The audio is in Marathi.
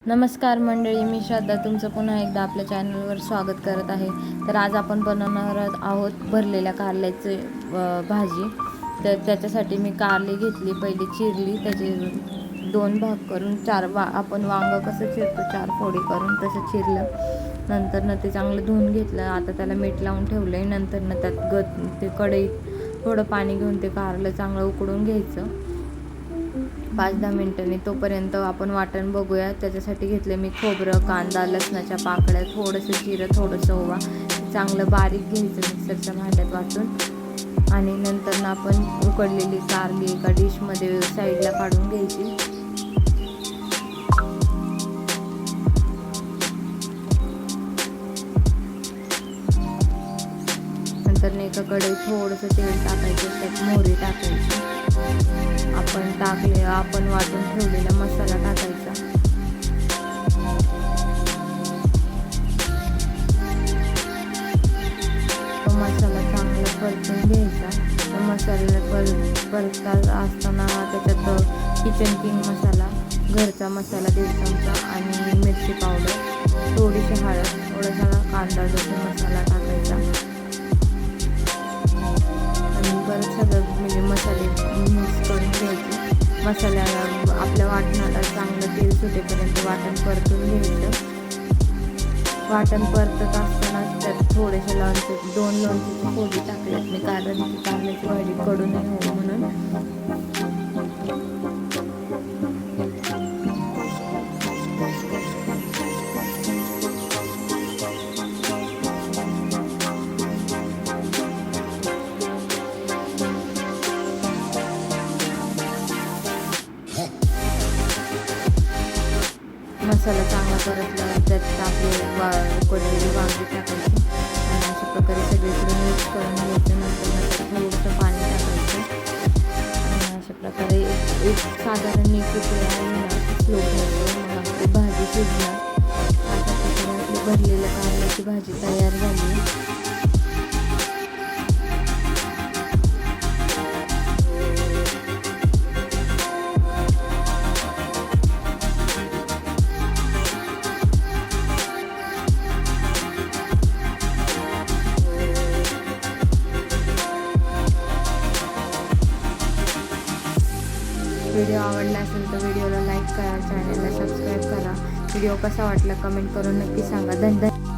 नमस्कार मंडळी, मी श्रद्धा तुमचं पुन्हा एकदा आपल्या चॅनलवर स्वागत करत आहे. तर आज आपण बनवणार आहोत भरलेल्या कारल्याची भाजी. तर त्याच्यासाठी मी कारली घेतली, पहिली चिरली, त्याचे 2 भाग करून आपण वांग कसं चिरतो 4 फोडी करून तसं चिरलं. नंतर ते चांगलं धुवून घेतलं. आता त्याला मीठ लावून ठेवलं आहे. नंतर त्यात ते कढईत थोडं पाणी घेऊन ते कारलं चांगलं उकळून घ्यायचं 5-10 मिनिटांनी. तोपर्यंत आपण वाटण बघूया. त्याच्यासाठी घेतले मी खोबरं, कांदा, लसणाच्या पाकळ्या, थोडंसं जिरं, थोडंसं ओवा, चांगलं बारीक घ्यायचं मिक्सरच्या भांड्यात वाटून. आणि नंतर आपण उकडलेली कारली एका डिशमध्ये साईडला काढून घ्यायची. नंतर एका कढईत थोडंसं तेल टाकायचं, त्यात मोहरी टाकायची, आपण वाटून ठेवलेला मसाला टाकायचा. तो मसाला चांगला परतून घ्यायचा. तो मसाला परतत असताना त्याच्यात किचन किंग मसाला, घरचा मसाला 1.5 चमचा आणि मिरची पावडर, थोडीशी हळद, थोडासा कांदा लसूण मसाला टाकायचा. आणि परत सगळं मसाले मिक्स करून घ्यायचे. मसाल्याला आपल्या वाटणाला चांगलं तेल सुटेपर्यंत वाटण परतून घ्यायचं. वाटण परतत असताना त्यात थोडेसे 2 लोणचीची फोडी टाकल्यात मी, कारण कारल्याची भाजी कडू नाही हो म्हणून. मसाला चांगला परतला, त्यात आपले उकडलेली वांगी टाकायची आणि अशा प्रकारे सगळीकडे मिक्स करून घ्यायचं. नंतर थोडंसं पाणी टाकायचं आणि अशा प्रकारे एक साधारण 1 उकळी आली ना स्लो ठेवायचं. मग आपली भाजी शिजणार. अशा प्रकारे आपली भरलेल्या कारल्याची भाजी तयार झाली. व्हिडिओ आवडला असेल तर व्हिडिओला लाईक करा, चॅनलला सबस्क्राईब करा. व्हिडिओ कसा वाटला कमेंट करून नक्की सांगा. धन्यवाद.